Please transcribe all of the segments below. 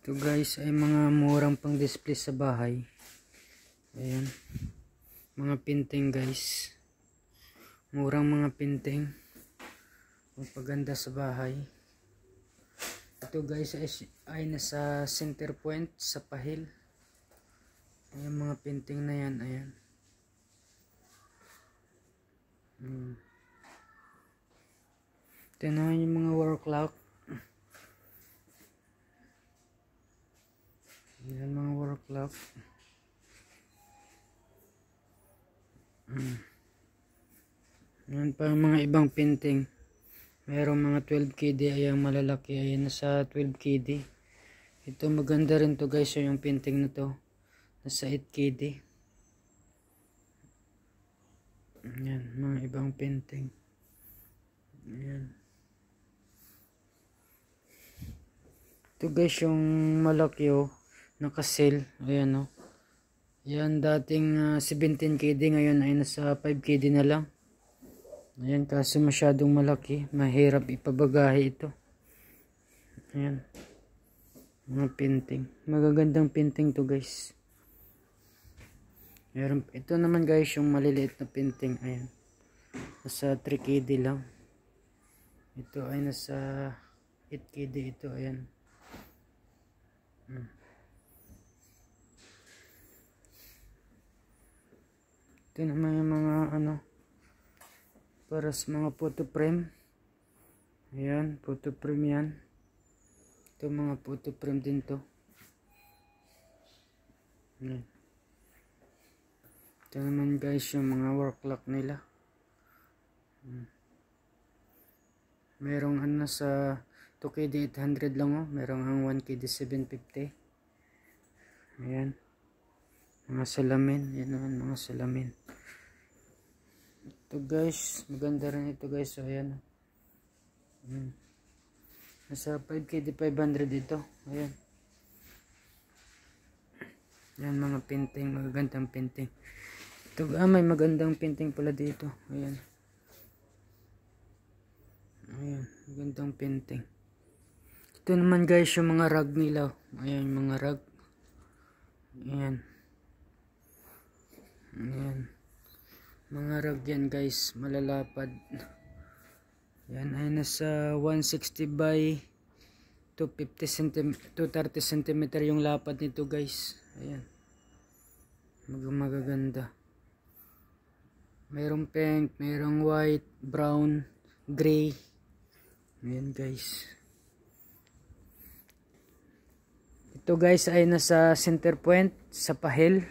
Ito guys ay mga murang pang display sa bahay. Ayan. Mga painting guys. Murang mga painting. Magpaganda sa bahay. Ito guys ay nasa center point sa pahil. Ayan mga painting na yan. Ayan. Tingnan yung mga wall clock. Yan mga wall clock. Yan pa mga ibang painting. Mayroong mga 12 KD. Ayan malalaki. Ayan nasa 12 KD. Ito maganda rin to guys. So, yung painting na to. Nasa 8 KD. Ayan mga ibang painting. Ayan. Ito guys yung malaki oh. Naka-sale. Ayan oh. Yan dating 17 KD ngayon ay nasa 5 KD na lang. Ayan kasi masyadong malaki. Mahirap ipabagahe ito. Ayan. Mga painting. Magagandang painting to guys. Ayan. Ito naman guys yung maliliit na painting. Ayan. Nasa 3 KD lang. Ito ay nasa 8 KD ito. Ayan. Ito naman yung mga para sa mga photo frame. Ayan, photo frame yan. Ito mga photo frame din to. Ayan. Ito naman guys yung mga work clock nila. Merong sa 2KD 800 lang oh. Merong ang 1KD 750. Ayan. Mga salamin. Yan naman mga salamin. Ito guys. Maganda rin ito guys. So ayan. Nasa 5KD 500 ito. Ayan. Yan mga painting. Magagandang painting. Ito may magandang painting pala dito. Ayan. Ayan. Magandang painting. Ito naman guys yung mga rug nila. Ayan yung mga rug. Ayan. Ayan. Mga rug yan guys. Malalapad. Ayan ay nasa 160 by 230 cm yung lapad nito guys. Ayan. Magaganda. Mayroong pink, mayroong white, brown, gray. Ayan guys. Ito guys ay nasa center point sa pahil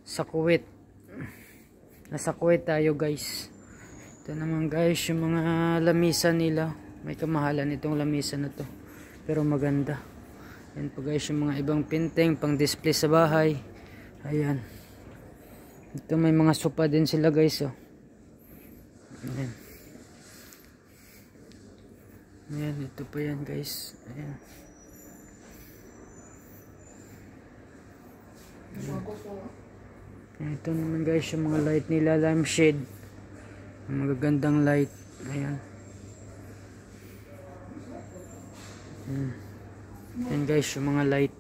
sa Kuwait. Nasa Kuwait tayo guys. Ito naman guys yung mga lamisan nila. May kamahalan itong lamisan na to. Pero maganda. Ayan po guys yung mga ibang painting pang display sa bahay. Ayan. Ito may mga sopa din sila guys oh. Ayan. Ayan ito pa yan guys. Ayan. Ito naman guys yung mga light nila, lampshade. Magagandang light. Ayan. Ayan guys yung mga light.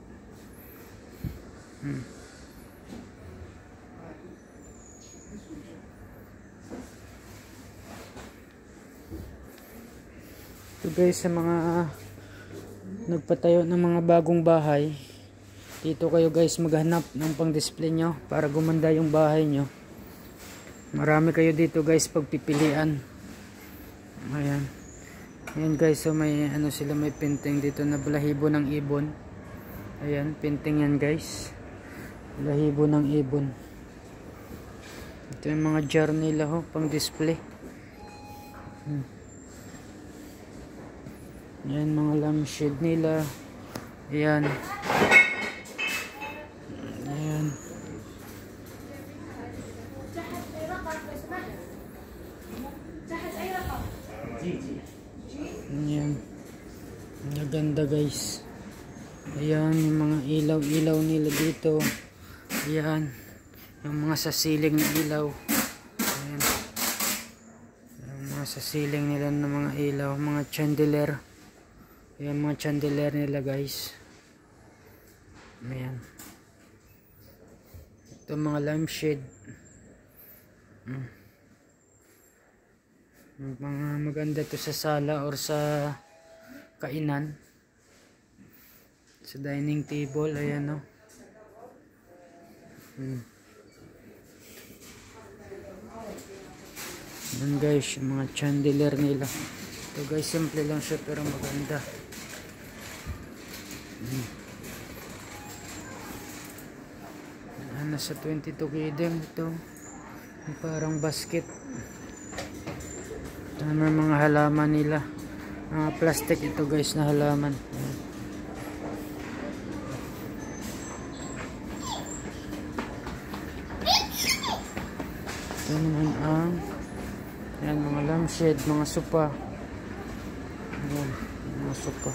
Ito guys sa mga nagpatayo ng mga bagong bahay. Dito kayo guys maghanap ng pang display nyo para gumanda yung bahay nyo. Marami kayo dito guys pagpipilian. Ayan. Ayan guys so may sila may painting dito na balahibo ng ibon. Ayan painting yan guys. Balahibo ng ibon. Ito yung mga jar nila ho pang display. Ayan mga lampshade nila. Ayan. Ayan. Maganda guys. Ayan yung mga ilaw-ilaw nila dito. Ayan. Yung mga sa ceiling na ilaw. Ayan. Yung mga sa ceiling nila ng mga ilaw. Mga chandelier. Ayan mga chandelier nila guys. Ayan. Ito mga lampshade. Mga maganda to sa sala or sa kainan. Sa dining table. Ayan o. Ayan guys, yung mga chandelier nila. Ito guys, simple lang siya pero maganda. Nasa 22 kidem ito. Parang basket. Ito may mga halaman nila. Mga plastic ito guys na halaman. Ito naman ang yan, mga lampshade, mga sopa. Yan, mga sopa.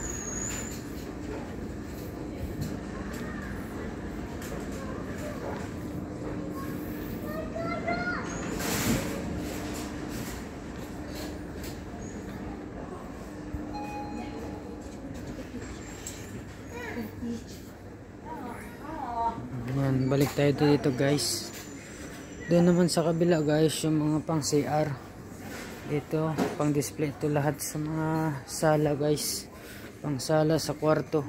Yan, balik tayo dito guys. Doon naman sa kabila guys, yung mga pang CR. Dito, pang display ito lahat sa mga sala guys. Pang sala sa kwarto.